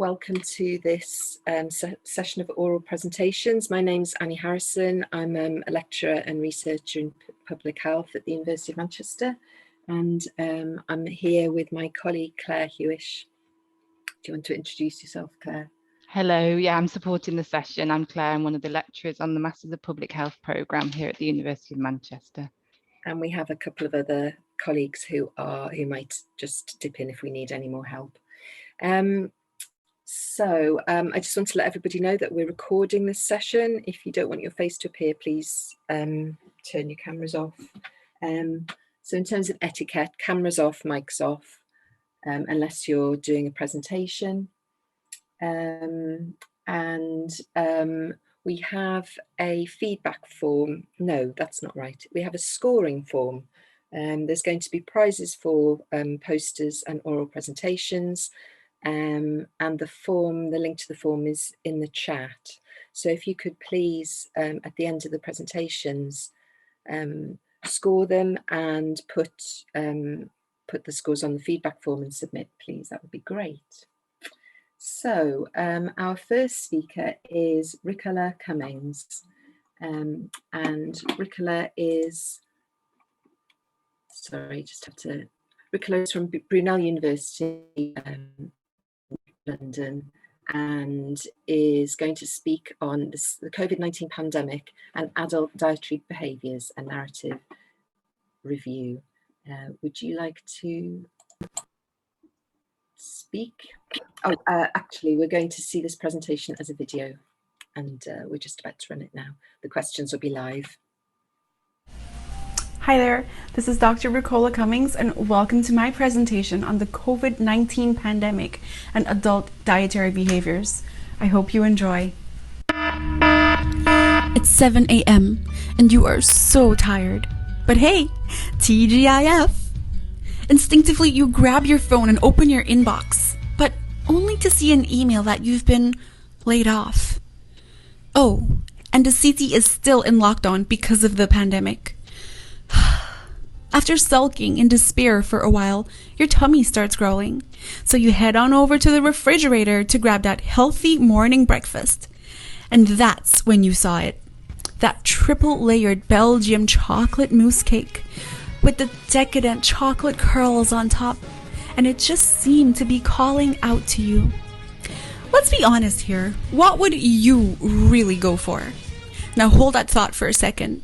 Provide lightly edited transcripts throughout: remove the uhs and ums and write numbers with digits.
Welcome to this session of oral presentations. My name's Annie Harrison. I'm a lecturer and researcher in public health at the University of Manchester, and I'm here with my colleague Claire Hewish. Do you want to introduce yourself, Claire? Hello, yeah, I'm supporting the session. I'm Claire. I'm one of the lecturers on the Masters of Public Health programme here at the University of Manchester. And we have a couple of other colleagues who might just dip in if we need any more help. So I just want to let everybody know that we're recording this session. If you don't want your face to appear, please turn your cameras off. So in terms of etiquette, cameras off, mics off, unless you're doing a presentation. We have a feedback form. No, that's not right. We have a scoring form. There's going to be prizes for posters and oral presentations. And the link to the form is in the chat. So if you could please, at the end of the presentations, score them and put the scores on the feedback form and submit, please. That would be great. So our first speaker is Ricola Cummings. And Ricola is, Ricola is from Brunel University, London, and is going to speak on the COVID-19 pandemic and adult dietary behaviours, a narrative review. Would you like to speak? Oh, actually, we're going to see this presentation as a video, and we're just about to run it now. The questions will be live. Hi there, this is Dr. Ricola Cummings, and welcome to my presentation on the COVID-19 pandemic and adult dietary behaviors. I hope you enjoy. It's 7 a.m. and you are so tired. But hey, TGIF! Instinctively, you grab your phone and open your inbox, but only to see an email that you've been laid off. Oh, and the city is still in lockdown because of the pandemic. After sulking in despair for a while, your tummy starts growling. So you head on over to the refrigerator to grab that healthy morning breakfast. And that's when you saw it. That triple-layered Belgium chocolate mousse cake with the decadent chocolate curls on top. And it just seemed to be calling out to you. Let's be honest here. What would you really go for? Now hold that thought for a second.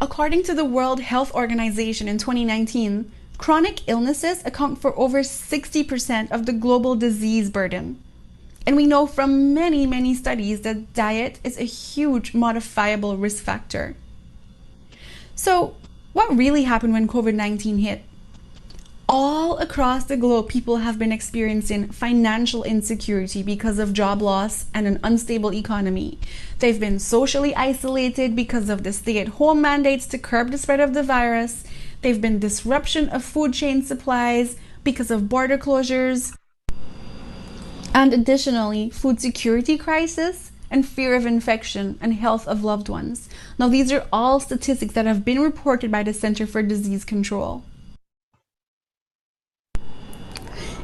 According to the World Health Organization in 2019, chronic illnesses account for over 60% of the global disease burden. And we know from many studies that diet is a huge modifiable risk factor. So, what really happened when COVID-19 hit? All across the globe, people have been experiencing financial insecurity because of job loss and an unstable economy. They've been socially isolated because of the stay-at-home mandates to curb the spread of the virus. They've been disruption of food chain supplies because of border closures. And additionally, food security crisis and fear of infection and health of loved ones. Now, these are all statistics that have been reported by the Center for Disease Control.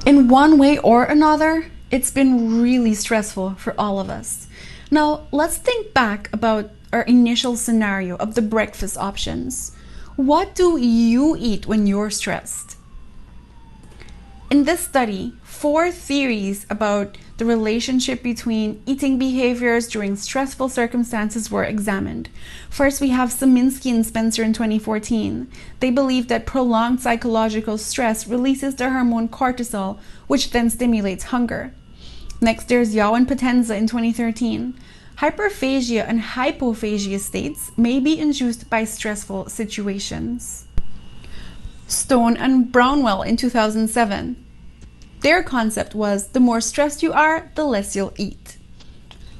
In one way or another, it's been really stressful for all of us. Now, let's think back about our initial scenario of the breakfast options. What do you eat when you're stressed? In this study, 4 theories about the relationship between eating behaviors during stressful circumstances were examined. First, we have Saminsky and Spencer in 2014. They believe that prolonged psychological stress releases the hormone cortisol, which then stimulates hunger. Next, there's Yao and Potenza in 2013. Hyperphagia and hypophagia states may be induced by stressful situations. Stone and Brownwell in 2007. Their concept was the more stressed you are, the less you'll eat.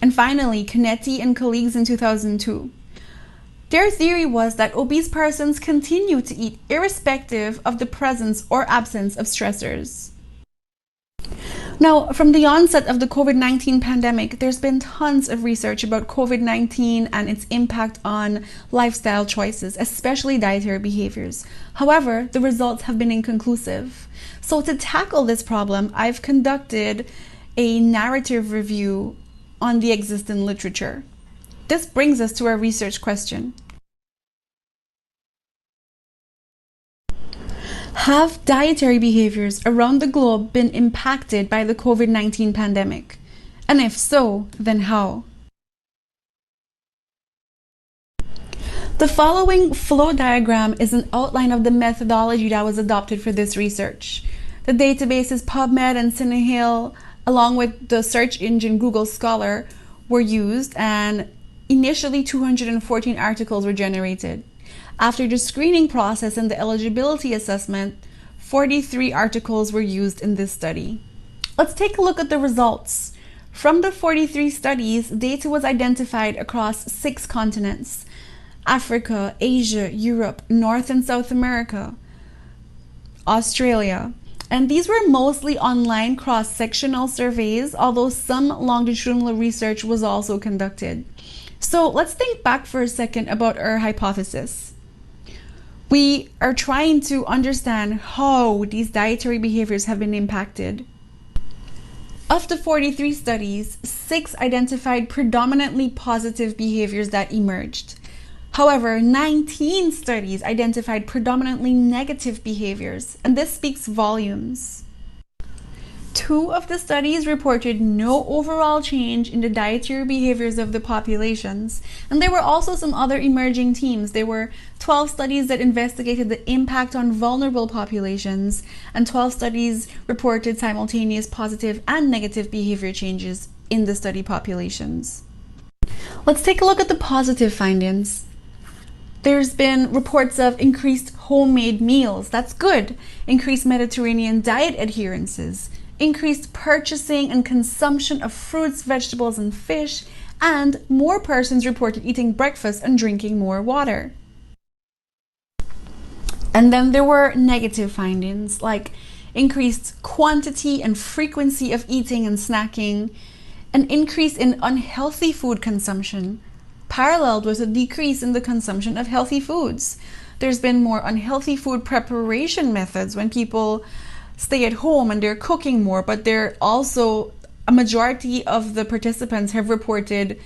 And finally, Canetti and colleagues in 2002. Their theory was that obese persons continue to eat irrespective of the presence or absence of stressors. Now, from the onset of the COVID-19 pandemic, there's been tons of research about COVID-19 and its impact on lifestyle choices, especially dietary behaviors. However, the results have been inconclusive. So to tackle this problem, I've conducted a narrative review on the existing literature. This brings us to our research question. Have dietary behaviors around the globe been impacted by the COVID-19 pandemic? And if so, then how? The following flow diagram is an outline of the methodology that was adopted for this research. The databases PubMed and Cinehill, along with the search engine Google Scholar, were used, and initially 214 articles were generated. After the screening process and the eligibility assessment, 43 articles were used in this study. Let's take a look at the results. From the 43 studies, data was identified across 6 continents: Africa, Asia, Europe, North and South America, Australia. And these were mostly online cross-sectional surveys, although some longitudinal research was also conducted. So let's think back for a second about our hypothesis. We are trying to understand how these dietary behaviors have been impacted. Of the 43 studies, 6 identified predominantly positive behaviors that emerged. However, 19 studies identified predominantly negative behaviors, and this speaks volumes. 2 of the studies reported no overall change in the dietary behaviors of the populations, and there were also some other emerging themes. There were 12 studies that investigated the impact on vulnerable populations, and 12 studies reported simultaneous positive and negative behavior changes in the study populations. Let's take a look at the positive findings. There's been reports of increased homemade meals. That's good. Increased Mediterranean diet adherences, increased purchasing and consumption of fruits, vegetables, and fish, and more persons reported eating breakfast and drinking more water. And then there were negative findings like increased quantity and frequency of eating and snacking, an increase in unhealthy food consumption, paralleled with a decrease in the consumption of healthy foods. There's been more unhealthy food preparation methods when people stay at home and they're cooking more, but they're also, a majority of the participants have reported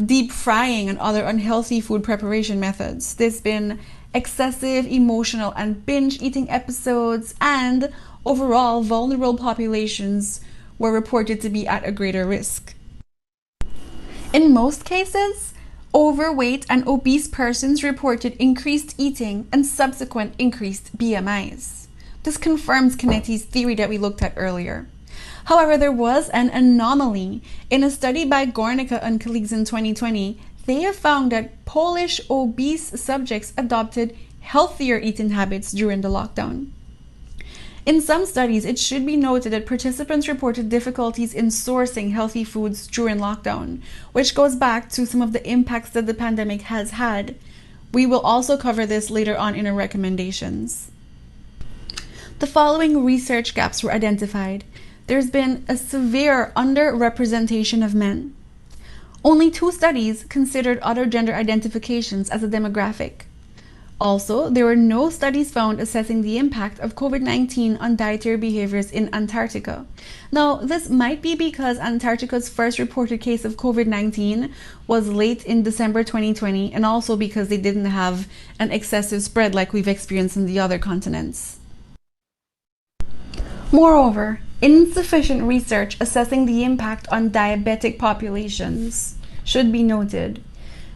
deep frying and other unhealthy food preparation methods. There's been excessive emotional and binge eating episodes, and overall vulnerable populations were reported to be at a greater risk. In most cases, overweight and obese persons reported increased eating and subsequent increased BMIs. This confirms Canetti's theory that we looked at earlier. However, there was an anomaly. In a study by Gornica and colleagues in 2020, they have found that Polish obese subjects adopted healthier eating habits during the lockdown. In some studies, it should be noted that participants reported difficulties in sourcing healthy foods during lockdown, which goes back to some of the impacts that the pandemic has had. We will also cover this later on in our recommendations. The following research gaps were identified. There's been a severe underrepresentation of men. Only 2 studies considered other gender identifications as a demographic. Also, there were no studies found assessing the impact of COVID-19 on dietary behaviors in Antarctica. Now, this might be because Antarctica's first reported case of COVID-19 was late in December 2020, and also because they didn't have an excessive spread like we've experienced in the other continents. Moreover, insufficient research assessing the impact on diabetic populations should be noted.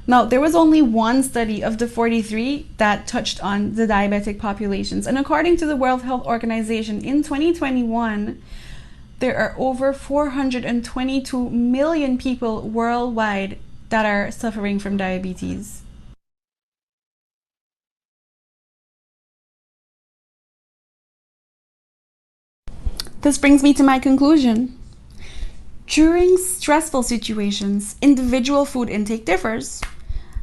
Now, there was only 1 study of the 43 that touched on the diabetic populations, and according to the World Health Organization, in 2021, there are over 422 million people worldwide that are suffering from diabetes. This brings me to my conclusion. During stressful situations, individual food intake differs.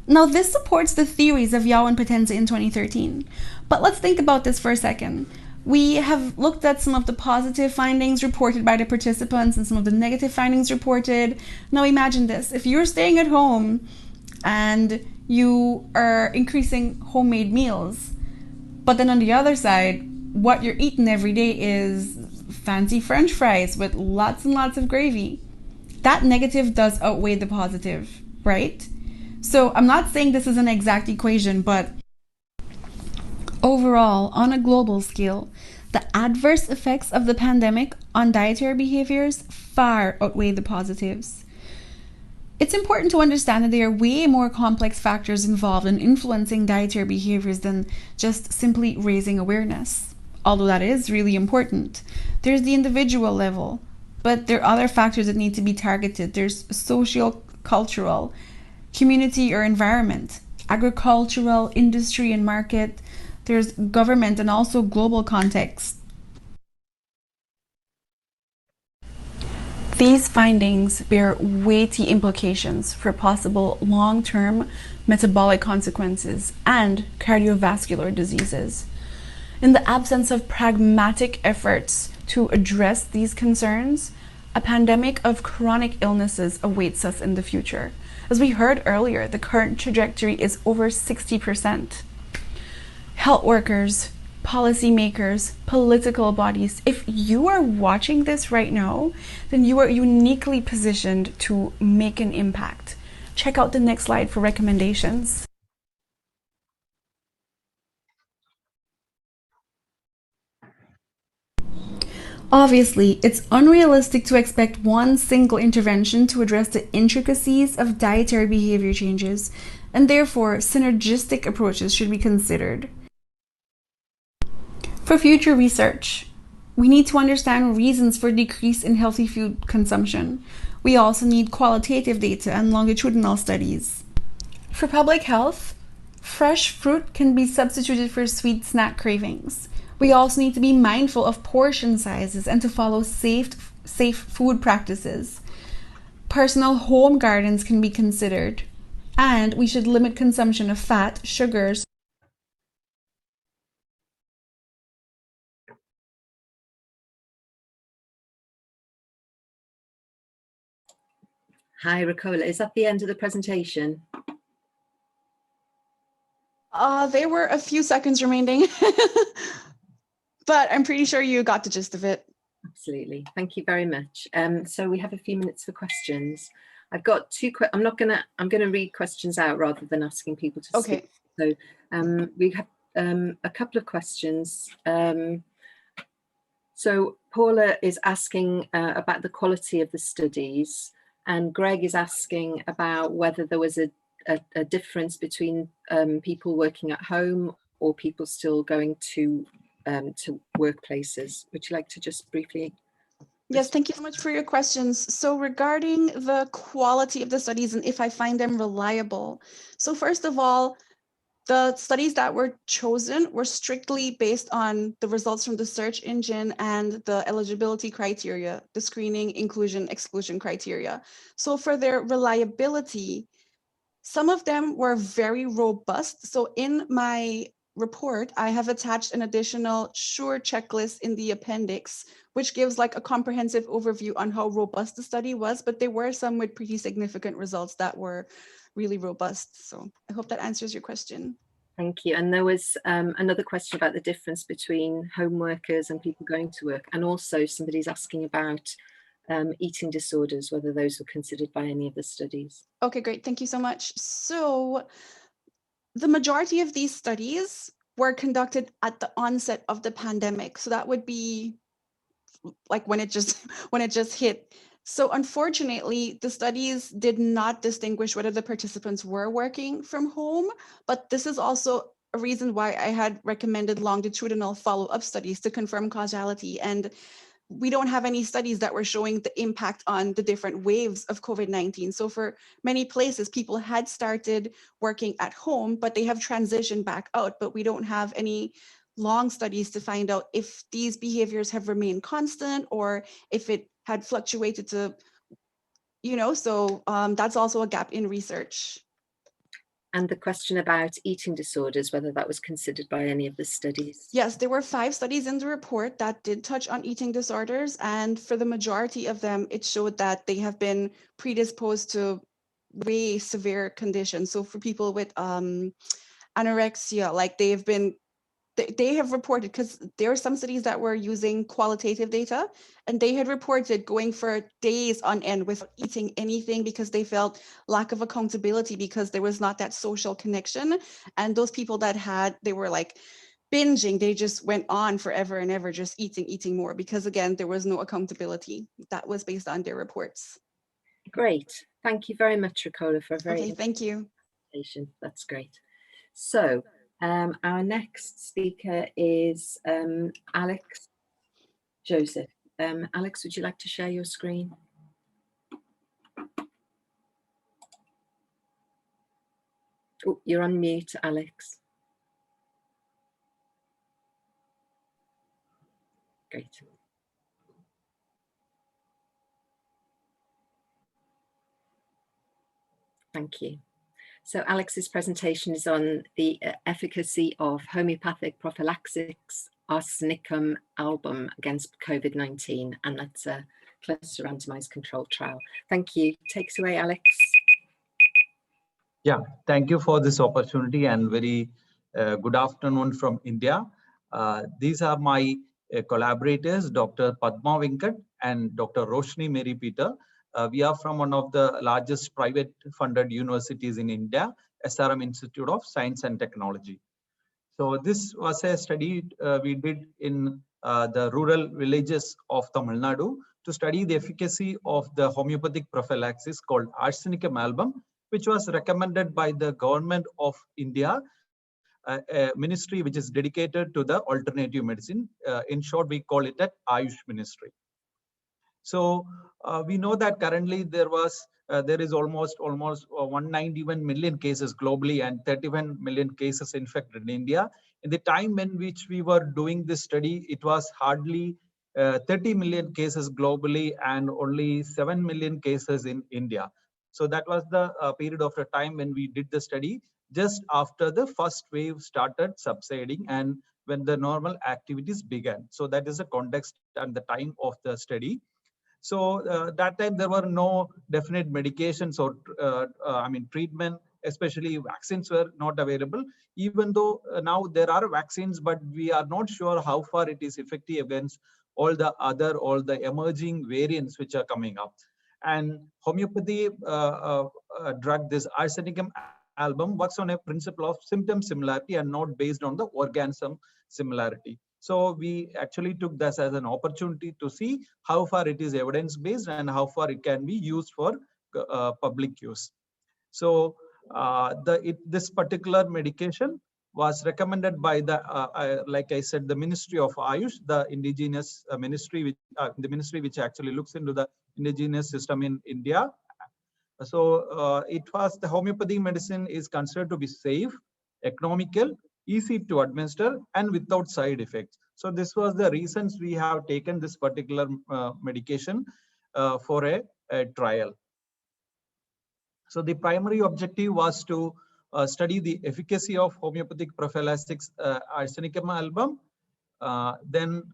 Now, this supports the theories of Yao and Potenza in 2013. But let's think about this for a second. We have looked at some of the positive findings reported by the participants and some of the negative findings reported. Now imagine this, if you're staying at home and you are increasing homemade meals, but then on the other side, what you're eating every day is fancy French fries with lots and lots of gravy. That negative does outweigh the positive, right? So I'm not saying this is an exact equation, but overall, on a global scale, the adverse effects of the pandemic on dietary behaviors far outweigh the positives. It's important to understand that there are way more complex factors involved in influencing dietary behaviors than just simply raising awareness. Although that is really important. There's the individual level, but there are other factors that need to be targeted. There's social, cultural, community or environment, agricultural, industry and market. There's government and also global context. These findings bear weighty implications for possible long-term metabolic consequences and cardiovascular diseases. In the absence of pragmatic efforts to address these concerns, a pandemic of chronic illnesses awaits us in the future. As we heard earlier, the current trajectory is over 60%. Health workers, policymakers, political bodies, if you are watching this right now, then you are uniquely positioned to make an impact. Check out the next slide for recommendations. Obviously, it's unrealistic to expect one single intervention to address the intricacies of dietary behavior changes, and therefore synergistic approaches should be considered. For future research, we need to understand reasons for decrease in healthy food consumption. We also need qualitative data and longitudinal studies. For public health, fresh fruit can be substituted for sweet snack cravings. We also need to be mindful of portion sizes and to follow safe food practices. Personal home gardens can be considered, and we should limit consumption of fat, sugars. Hi, Ricola. Is that the end of the presentation? There were a few seconds remaining, but I'm pretty sure you got the gist of it. Absolutely. Thank you very much. So we have a few minutes for questions. I've got two. I'm going to read questions out rather than asking people to speak. So we have a couple of questions. So Paula is asking about the quality of the studies, and Greg is asking about whether there was a difference between people working at home or people still going to workplaces. Would you like to just briefly? Yes, thank you so much for your questions. So regarding the quality of the studies and if I find them reliable. So first of all, the studies that were chosen were strictly based on the results from the search engine and the eligibility criteria, the screening, inclusion, exclusion criteria. So for their reliability, some of them were very robust. So in my report, I have attached an additional SURE checklist in the appendix, which gives like a comprehensive overview on how robust the study was, but there were some with pretty significant results that were really robust. So I hope that answers your question. Thank you. And there was another question about the difference between home workers and people going to work. And also somebody's asking about eating disorders, whether those were considered by any of the studies. Okay, great. Thank you so much. So the majority of these studies were conducted at the onset of the pandemic. So that would be like when it just hit. So unfortunately, the studies did not distinguish whether the participants were working from home, but this is also a reason why I had recommended longitudinal follow-up studies to confirm causality. And we don't have any studies that were showing the impact on the different waves of COVID-19. So for many places, people had started working at home, but they have transitioned back out, but we don't have any long studies to find out if these behaviors have remained constant or if it had fluctuated to, so that's also a gap in research. And the question about eating disorders, whether that was considered by any of the studies? Yes, there were 5 studies in the report that did touch on eating disorders, and for the majority of them, it showed that they have been predisposed to way severe conditions. So for people with anorexia, like they have reported, because there are some studies that were using qualitative data, and they had reported going for days on end without eating anything because they felt lack of accountability because there was not that social connection. And those people they were like binging, they just went on forever and ever, just eating more, because again, there was no accountability. That was based on their reports. Great. Thank you very much, Ricola, for a very Okay, thank you. presentation. That's great. So our next speaker is Alex Joseph. Alex, would you like to share your screen? Oh, you're on mute, Alex. Great. Thank you. So Alex's presentation is on the efficacy of homeopathic prophylaxis arsenicum album against COVID-19, and that's a cluster randomized controlled trial. Thank you. Take us away, Alex. Yeah, thank you for this opportunity, and very good afternoon from India. These are my collaborators, Dr. Padma Venkat and Dr. Roshni Mary Peter. We are from one of the largest private funded universities in India, SRM Institute of Science and Technology. So this was a study we did in the rural villages of Tamil Nadu to study the efficacy of the homeopathic prophylaxis called arsenicum album, which was recommended by the government of India, a ministry which is dedicated to the alternative medicine. In short, we call it an Ayush ministry. So we know that currently there is almost 191 million cases globally and 31 million cases infected in India. In the time in which we were doing this study, it was hardly 30 million cases globally and only 7 million cases in India. So that was the period of the time when we did the study, just after the first wave started subsiding and when the normal activities began. So that is the context and the time of the study. So that time there were no definite medications or treatment, especially vaccines were not available. Even though now there are vaccines, but we are not sure how far it is effective against all the emerging variants which are coming up. And homeopathy drug, this arsenicum album, works on a principle of symptom similarity and not based on the organism similarity. So we actually took this as an opportunity to see how far it is evidence-based and how far it can be used for public use. So this particular medication was recommended by the, like I said, the Ministry of Ayush, the indigenous ministry, the ministry which actually looks into the indigenous system in India. So the homeopathic medicine is considered to be safe, economical, easy to administer, and without side effects. So this was the reasons we have taken this particular medication for a trial. So the primary objective was to study the efficacy of homeopathic prophylaxis arsenicum album. Then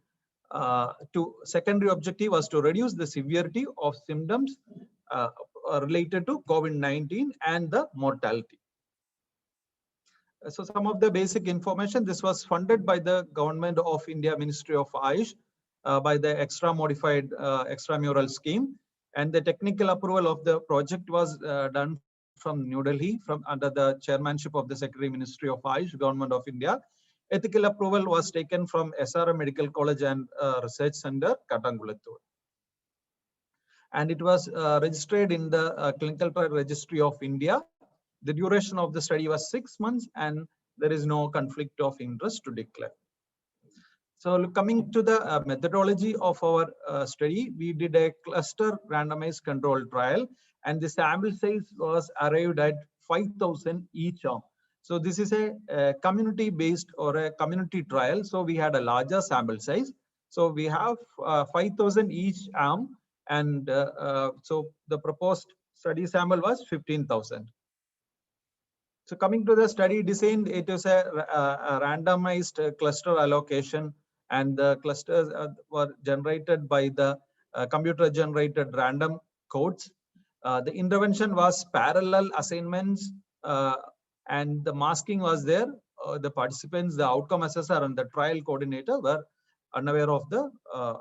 secondary objective was to reduce the severity of symptoms related to COVID-19 and the mortality. So some of the basic information, this was funded by the Government of India Ministry of Ayush by the extramural scheme, and the technical approval of the project was done from New Delhi under the chairmanship of the Secretary Ministry of Ayush, Government of India. Ethical approval was taken from SRM Medical College and Research Center, Katangulattur. And it was registered in the Clinical Trial Registry of India. The duration of the study was 6 months, and there is no conflict of interest to declare. So coming to the methodology of our study, we did a cluster randomized controlled trial, and the sample size was arrived at 5,000 each arm. So this is a community-based or a community trial. So we had a larger sample size. So we have 5,000 each arm, and so the proposed study sample was 15,000. So coming to the study design, it is a randomized cluster allocation, and the clusters were generated by the computer generated random codes. The intervention was parallel assignments, and the masking was there. The participants, the outcome assessor and the trial coordinator were unaware of the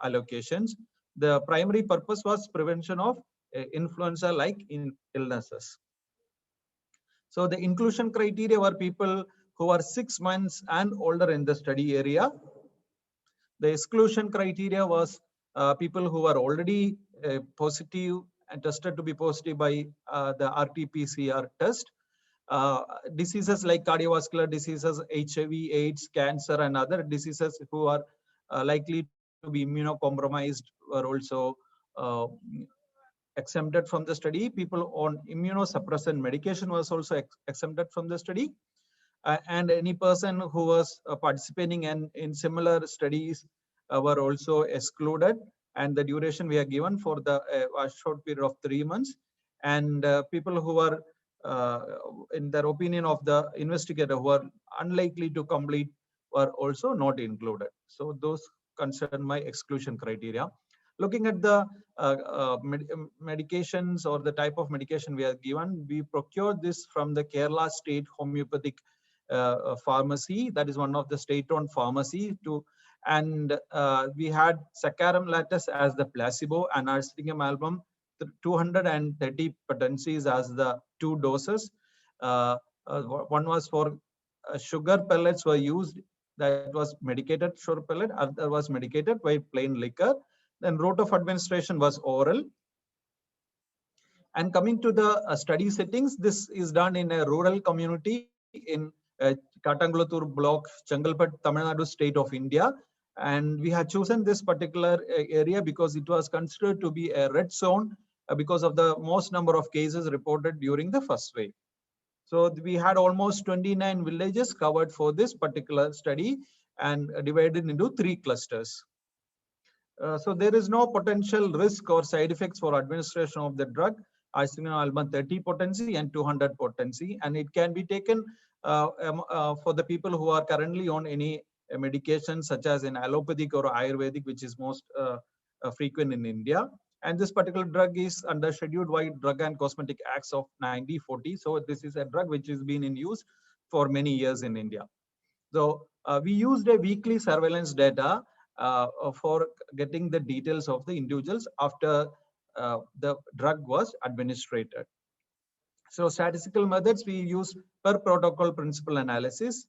allocations. The primary purpose was prevention of influenza-like illnesses. So the inclusion criteria were people who are 6 months and older in the study area. The exclusion criteria was people who are already positive and tested to be positive by the RT-PCR test. Diseases like cardiovascular diseases, HIV, AIDS, cancer, and other diseases who are likely to be immunocompromised were also exempted from the study. People on immunosuppressant medication was also exempted from the study. And any person who was participating in similar studies were also excluded. And the duration we are given for the a short period of 3 months. And people who are, in their opinion of the investigator, who are unlikely to complete were also not included. So those concern my exclusion criteria. Looking at the medications or the type of medication we are given, we procured this from the Kerala State Homeopathic Pharmacy. That is one of the state-owned pharmacy. And we had Saccharum latus as the placebo and Arsenicum album 230 potencies as the 2 doses. One was for sugar pellets were used. That was medicated sugar pellet. Other was medicated by plain liquor. Then route of administration was oral. And coming to the study settings, this is done in a rural community in Katangulathur block, Chengalpet, Tamil Nadu state of India. And we had chosen this particular area because it was considered to be a red zone because of the most number of cases reported during the first wave. So we had almost 29 villages covered for this particular study and divided into 3 clusters. So there is no potential risk or side effects for administration of the drug, Arsenicum album 30 potency and 200 potency, and it can be taken for the people who are currently on any medication such as in allopathic or Ayurvedic, which is most frequent in India. And this particular drug is under Scheduled Y Drug and Cosmetic Acts of 1940. So this is a drug which has been in use for many years in India. So we used a weekly surveillance data for getting the details of the individuals after the drug was administered. So statistical methods we use per protocol principle analysis.